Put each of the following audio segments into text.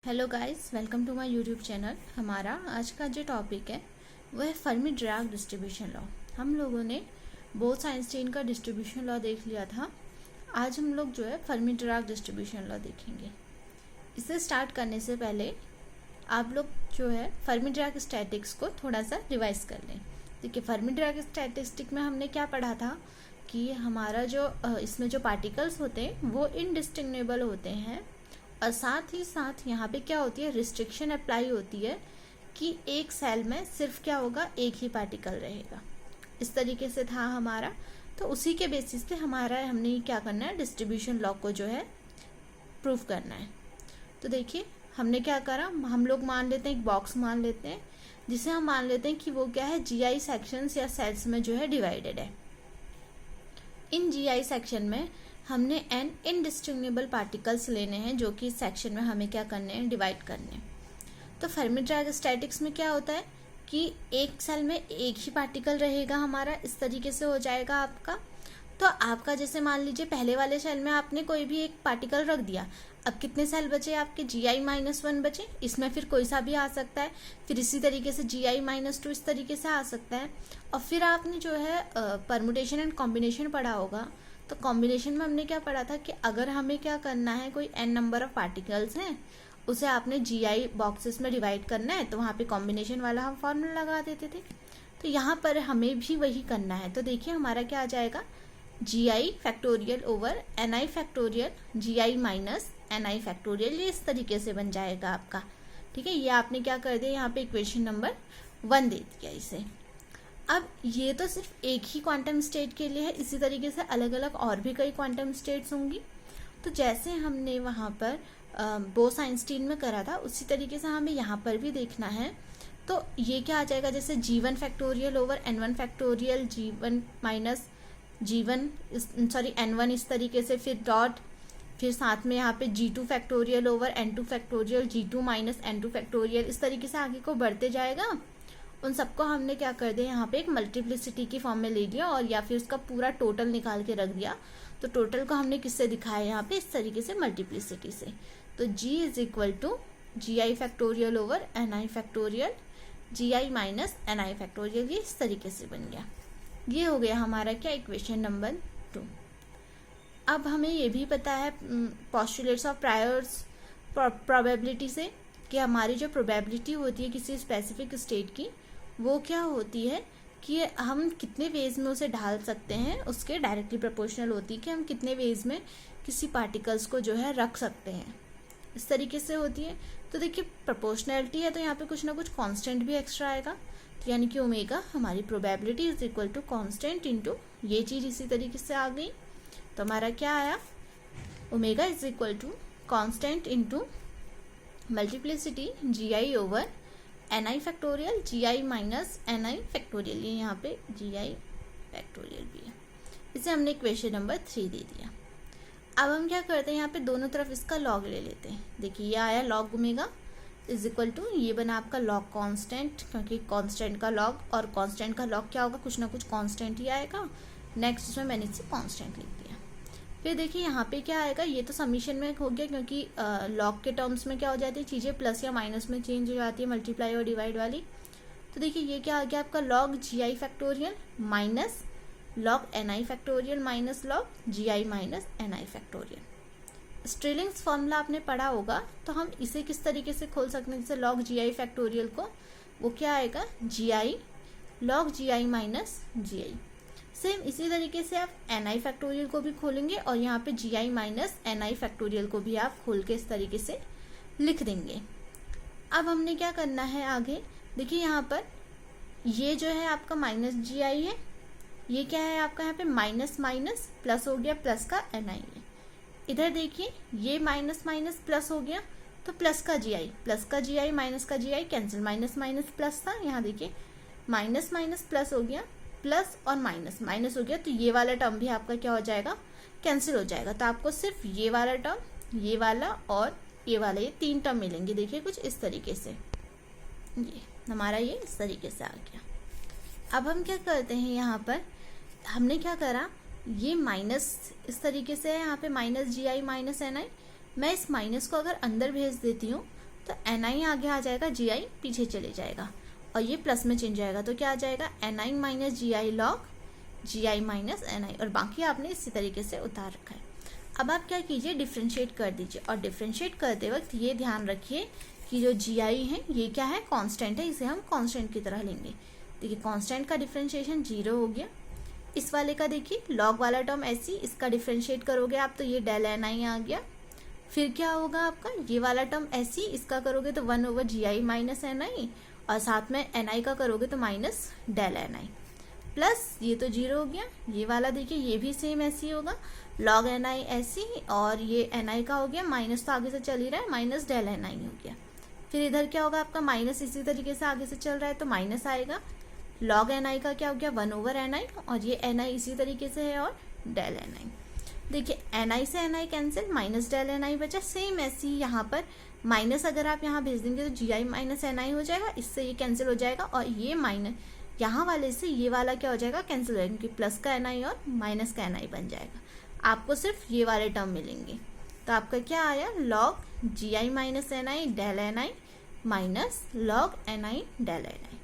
Hello guys, welcome to my YouTube channel. हमारा आज का जो टॉपिक है वो है फर्मी डिराक डिस्ट्रीब्यूशन लॉ। हम लोगों ने बोथ-आइंस्टीन का डिस्ट्रीब्यूशन लॉ देख लिया था। आज हम लोग जो है फर्मी डिराक डिस्ट्रीब्यूशन लॉ देखेंगे। इसे स्टार्ट करने से पहले आप लोग जो है फर्मी डिराक स्टैटिक्स को थोड़ा सा रिवाइज कर लें। देखिए, फर्मी डिराक स्टैटिस्टिक में हमने क्या पढ़ा था कि हमारा जो इसमें जो पार्टिकल्स होते हैं वो इनडिस्टिंग्विशेबल होते हैं, और साथ ही साथ यहाँ पे क्या होती है, रिस्ट्रिक्शन अप्लाई होती है कि एक सेल में सिर्फ क्या होगा, एक ही पार्टिकल रहेगा। इस तरीके से था हमारा। तो उसी के बेसिस पे हमने क्या करना है, डिस्ट्रीब्यूशन लॉ को जो है प्रूव करना है। तो देखिए हमने क्या करा, हम लोग मान लेते हैं, एक बॉक्स मान लेते हैं जिसे हम मान लेते हैं कि वो क्या है, जीआई सेक्शंस या सेल्स में जो है डिवाइडेड है। इन जीआई सेक्शन में हमने n इनडिस्टिंग्विशेबल पार्टिकल्स लेने हैं जो कि इस सेक्शन में हमें क्या करने हैं, डिवाइड करने हैं। तो फर्मी डिराक स्टैटिक्स में क्या होता है कि एक सेल में एक ही पार्टिकल रहेगा हमारा, इस तरीके से हो जाएगा आपका। तो आपका जैसे मान लीजिए पहले वाले सेल में आपने कोई भी एक पार्टिकल रख दिया, अब कितने सेल बचे आपके, GI-1 बचे। इसमें फिर कोई सा भी आ सकता है, फिर इसी तरीके से GI-2 इस तरीके से आ सकता है। और फिर आपने जो है परमुटेशन एंड कॉम्बिनेशन पढ़ा होगा। तो कॉम्बिनेशन में हमने क्या पढ़ा था कि अगर हमें क्या करना है, कोई n नंबर ऑफ पार्टिकल्स हैं, उसे आपने GI बॉक्सेस में डिवाइड करना है, तो वहाँ पे कॉम्बिनेशन वाला हम फॉर्मूला लगा देते थे। तो यहाँ पर हमें भी वही करना है। तो देखिए हमारा क्या आ जाएगा, GI factorial over NI factorial GI minus NI factorial, ये इस तरीके से बन जाएगा आपका। ठीक है, ये आपने क्या कर दिया, यहाँ पे इक्वेशन नंबर 1 दे दिया इसे। अब ये तो सिर्फ एक ही क्वांटम स्टेट के लिए है, इसी तरीके से अलग अलग और भी कई क्वांटम स्टेट्स होंगी। तो जैसे हमने वहाँ पर बोथ-आइंस्टीन में करा था, उसी तरीके से हमें यहाँ पर भी देखना है। तो ये क्या आ जाएगा, जैसे G1 factorial over N1 factorial G1 minus G1 N1 इस तरीके से, फिर डॉट, फिर साथ में यहाँ पे G2 factorial over N2 factorial G2 minus N2 factorial, इस तरीके से आगे को बढ़ते जाएगा। उन सबको हमने क्या कर दिया, यहाँ पे एक मल्टीप्लिसिटी की फॉर्म में ले लिया, और या फिर उसका पूरा टोटल निकाल के रख दिया। तो टोटल को हमने किससे दिखाया, यहाँ पे इस तरीके से, मल्टीप्लिसिटी से। तो G is equal to GI factorial over NI factorial GI minus NI factorial, ये इस तरीके से बन गया। ये हो गया हमारा क्या, इक्वेशन नंबर 2। अब हमें ये भी पता है पोस्टुलेट्स ऑफ प्रायर्स प्रोबेबिलिटी से कि हमारी जो प्रोबेबिलिटी होती है किसी स्पेसिफिक स्टेट की, वो क्या होती है कि हम कितने वेज में उसे ढाल सकते हैं, उसके डायरेक्टली प्रोपोर्शनल होती है कि हम कितने वेज में किसी पार्टिकल्स को जो है रख सकते हैं, इस तरीके से होती है। तो देखिए प्रोपोर्शनैलिटी है, तो यहाँ पे कुछ ना कुछ कांस्टेंट भी एक्स्ट्रा आएगा, तो यानी कि ओमेगा, हमारी probability is equal to constant into ये चीज़ इसी तरीके से आ गई। तो हमारा क्या आया, omega is equal to constant into multiplicity GI over NI factorial GI minus NI factorial, ये यहाँ पे GI फैक्टोरियल भी है। इसे हमने इक्वेशन नंबर 3 दे दिया। अब हम क्या करते हैं, यहाँ पे दोनों तरफ इसका लॉग ले लेते हैं। देखिए ये आया log omega is equal to, ये बना आपका लॉग कांस्टेंट, क्योंकि कांस्टेंट का लॉग, और कांस्टेंट का लॉग क्या होगा, कुछ ना कुछ कांस्टेंट ही आएगा। नेक्स्ट इसमें मैंने इसे कांस्टेंट लिख दिया। फिर देखिए यहाँ पे क्या आएगा, ये तो समीशन में हो गया, क्योंकि लॉग के टर्म्स में क्या हो जाती है, चीज़ें प्लस या माइनस में चेंज हो जाती है, मल्टीप्लाई और डिवाइड वाली। तो देखिए ये क्या आ गया आपका, log GI factorial minus log NI factorial minus log GI minus NI factorial. Stirling's formula आपने पढ़ा होगा, तो हम इसे किस तरीके से खोल सकते हैं, जैसे लॉग GI फैक्टोरियल को, वो क्या आएगा, GI log GI minus GI। Same इसी तरीके से आप NI फैक्टोरियल को भी खोलेंगे, और यहाँ पे GI माइनस NI फैक्टोरियल को भी आप खोल के इस तरीके से लिख देंगे। अब हमने क्या करना है आगे, देखिए यहाँ पर ये जो है आपका माइनस GI है, ये क्या है आपका, यहाँ पे माइनस माइनस प्लस हो गया, प्लस का NI है। इधर देखिए ये माइनस माइनस प्लस हो गया, तो प्लस का GI माइनस का GI cancel, minus minus plus था, यहाँ देखिए माइनस माइनस प्लस हो गया, प्लस और माइनस माइनस हो गया, तो ये वाला टर्म भी आपका क्या हो जाएगा, कैंसिल हो जाएगा। तो आपको सिर्फ ये वाला टर्म, ये वाला और ये वाला, ये 3 टर्म मिलेंगे। देखिए कुछ इस तरीके से, ये हमारा ये इस तरीके से आ गया। अब हम क्या करते हैं, यहाँ पर हमने क्या करा, ये माइनस इस तरीके से है, यहाँ पे माइनस GI माइनस NI, मैं इस माइनस को अगर अंदर भेज देती हूँ तो ni आगे आ जाएगा, gi पीछे चले जाएगा और ये प्लस में चेंज जाएगा, तो क्या आ जाएगा ni minus g i log gi minus ni, और बाकी आपने इसी तरीके से उतार रखा है। अब आप क्या कीजिए, डिफ्रेंशिएट कर दीजिए, और डिफ्रेंशिएट करते वक्त ये ध्यान रखिए कि जो gi है ये क्या है, कांस्टेंट है, इसे हम कांस्टेंट की तरह लेंगे। देखिए कांस्टेंट का डिफ्रेंशिएशन 0 हो गया। इस वाले का देखिए लॉग वाला टर्म ऐसी, इसका डिफ्रेंशिएट करोगे आप तो ये डेल ni आ गया। फिर क्या होगा आपका, ये वाला टर्म ऐसी, इसका करोगे तो 1 ओवर जी आई माइनस ni, और साथ में ni का करोगे तो माइनस डेल ni, प्लस ये तो 0 हो गया। ये वाला देखिए ये भी सेम ऐसी होगा, लॉग ni ऐसी, और ये ni का हो गया, माइनस तो आगे से चल ही रहा है, माइनस डेल ni हो गया। फिर इधर क्या होगा आपका, माइनस इसी तरीके से आगे से चल रहा है तो माइनस आएगा। लॉग ni का क्या हो गया, 1 ओवर ni, और ये ni इसी तरीके से है, और डेल ni। देखिए ni से ni cancel, minus del ni बचा। सेम ऐसी यहाँ पर माइनस अगर आप यहाँ भेज देंगे तो जी आई माइनस ni हो जाएगा, इससे ये कैंसिल हो जाएगा, और ये माइनस यहाँ वाले से ये वाला क्या हो जाएगा, कैंसिल हो जाएगा, क्योंकि प्लस का ni और माइनस का ni बन जाएगा। आपको सिर्फ ये वाले टर्म मिलेंगे। तो आपका क्या आया, लॉग जी आई minus ni del ni minus log ni del ni।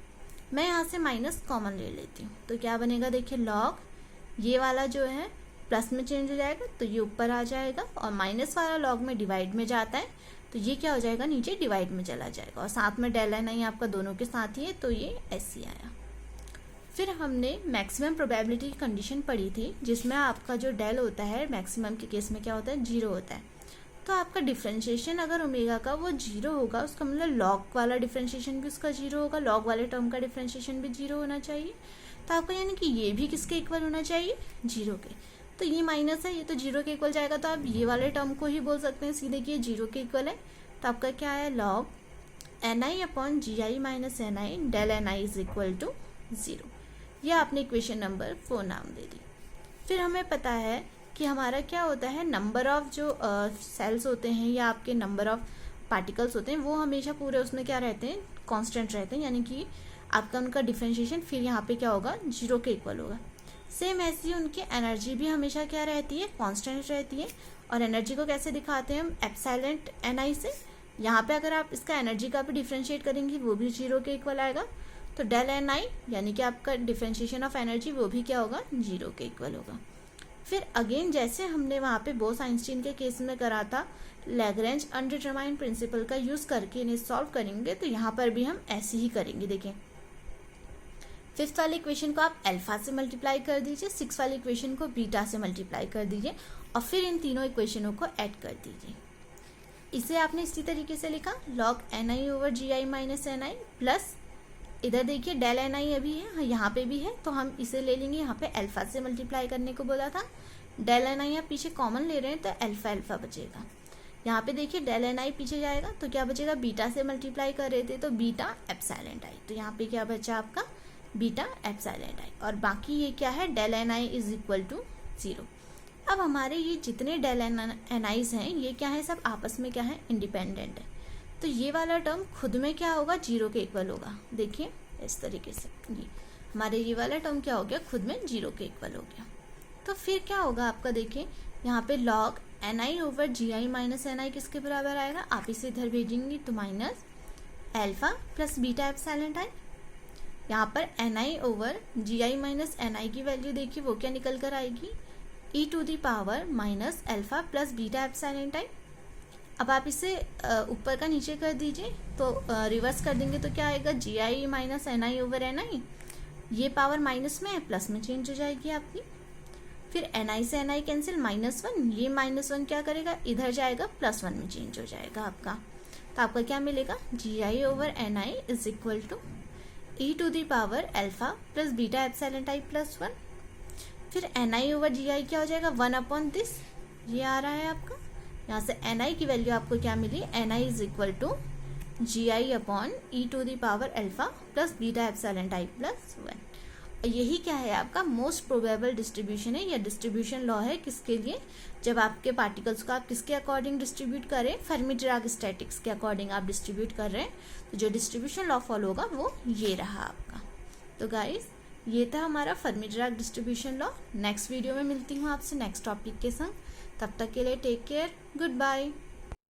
मैं यहाँ से माइनस कॉमन ले लेती हूँ, तो क्या बनेगा, देखिए लॉग ये वाला जो है प्लस में चेंज हो जाएगा तो ये ऊपर आ जाएगा, और माइनस वाला लॉग में डिवाइड में जाता है तो ये क्या हो जाएगा, नीचे डिवाइड में चला जाएगा, और साथ में डेल ni आपका दोनों के साथ ही है, तो ये ऐसे आया। फिर हमने मैक्सिमम प्रोबेबिलिटी की कंडीशन पढ़ी थी, जिसमें आपका जो डेल होता है मैक्सिमम के केस में क्या होता है, 0 होता है। तो आपका डिफ्रेंशिएशन अगर ओमेगा का वो 0 होगा, उसका मतलब लॉग वाला डिफ्रेंशिएशन भी उसका 0 होगा, लॉग वाले टर्म का डिफ्रेंशिएशन भी 0 होना चाहिए। तो आपका यानी कि ये भी किसके इक्वल होना चाहिए, 0 के। तो ये माइनस है, ये तो 0 के इक्वल जाएगा, तो आप ये वाले टर्म को ही बोल सकते हैं सीधे कि ये 0 के इक्वल है। तो आपका क्या है, log ni upon g I minus ni del ni is equal to 0। यह आपने इक्वेशन नंबर 4 नाम दे दी। फिर हमें पता है कि हमारा क्या होता है, नंबर ऑफ जो सेल्स होते हैं या आपके नंबर ऑफ पार्टिकल्स होते हैं वो हमेशा पूरे उसमें क्या रहते हैं, कांस्टेंट रहते हैं, यानी कि आपका उनका डिफरेंशिएशन फिर यहाँ पे क्या होगा, 0 के इक्वल होगा। सेम ऐसी उनकी एनर्जी भी हमेशा क्या रहती है, कांस्टेंट रहती है। और एनर्जी को कैसे दिखाते हैं हम, एप्सिलॉन ni से। यहाँ पे अगर आप इसका एनर्जी का भी डिफ्रेंशिएट करेंगे वो भी 0 के इक्वल आएगा, तो डेल ni यानी कि आपका डिफ्रेंशिएशन ऑफ एनर्जी वो भी क्या होगा, 0 के इक्वल होगा। फिर अगेन जैसे हमने वहाँ पे बोस-आइंस्टीन के केस में करा था, लैग्रेंज अनडिटरमाइंड प्रिंसिपल का यूज करके इन्हें सॉल्व करेंगे, तो यहाँ पर भी हम ऐसे ही करेंगे। देखें 5th वाली इक्वेशन को आप अल्फा से मल्टीप्लाई कर दीजिए, 6th वाली इक्वेशन को बीटा से मल्टीप्लाई कर दीजिए, और फिर इन तीनों इक्वेशनों को ऐड कर दीजिए। इसे आपने इसी तरीके से लिखा, लॉग ni ओवर जी आई माइनस ni प्लस इधर देखिए डेल ni अभी है, यहाँ पे भी है, तो हम इसे ले लेंगे, यहाँ पे अल्फा से मल्टीप्लाई करने को बोला था। डेल ni आप पीछे कॉमन ले रहे हैं तो अल्फा अल्फा बचेगा। यहाँ पे देखिए डेल ni पीछे जाएगा तो क्या बचेगा, बीटा से मल्टीप्लाई कर रहे थे तो बीटा एप्सिलॉन i, तो यहाँ पे क्या बचा आपका, बीटा एप्सिलॉन i, और बाकी ये क्या है, del ni is equal to 0। अब हमारे ये जितने डेल ni's हैं ये क्या है, सब आपस में क्या है, इंडिपेंडेंट है। तो ये वाला टर्म खुद में क्या होगा, 0 के इक्वल होगा। देखिए इस तरीके से ये हमारे ये वाला टर्म क्या हो गया, खुद में 0 के इक्वल हो गया। तो फिर क्या होगा आपका, देखिए यहाँ पे लॉग ni ओवर जी आई माइनस ni किसके बराबर आएगा, आप इसे इधर भेजेंगे तो minus alpha plus beta epsilon i। यहाँ पर ni ओवर जी आई माइनस ni की वैल्यू देखिए वो क्या निकल कर आएगी, e to the power minus alpha plus beta epsilon i। अब आप इसे ऊपर का नीचे कर दीजिए, तो रिवर्स कर देंगे तो क्या आएगा, जी आई माइनस ni ओवर ni, ये पावर माइनस में है, प्लस में चेंज हो जाएगी आपकी। फिर ni से ni कैंसिल, -1, ये -1 क्या करेगा, इधर जाएगा, +1 में चेंज हो जाएगा आपका। तो आपका क्या मिलेगा, G I over ni is equal to e to the power alpha plus beta epsilon i plus 1। फिर ni ओवर जी आई क्या हो जाएगा, 1 अपॉन दिस, ये आ रहा है आपका। यहाँ से ni की वैल्यू आपको क्या मिली, ni is equal to g i upon e to the power alpha plus beta epsilon i plus 1। यही क्या है, आपका मोस्ट प्रोबेबल डिस्ट्रीब्यूशन है, या डिस्ट्रीब्यूशन लॉ है, किसके लिए, जब आपके पार्टिकल्स को आप किसके अकॉर्डिंग डिस्ट्रीब्यूट करें, फर्मी-डिराक स्टैटिक्स के अकॉर्डिंग आप डिस्ट्रीब्यूट कर रहे हैं, तो जो डिस्ट्रीब्यूशन लॉ फॉलो होगा वो ये रहा आपका। तो गाइज ये था हमारा Fermi-Dirac distribution law. Next video में मिलती हूँ आपसे नेक्स्ट टॉपिक के संग, तब तक के लिए टेक केयर, गुड बाय।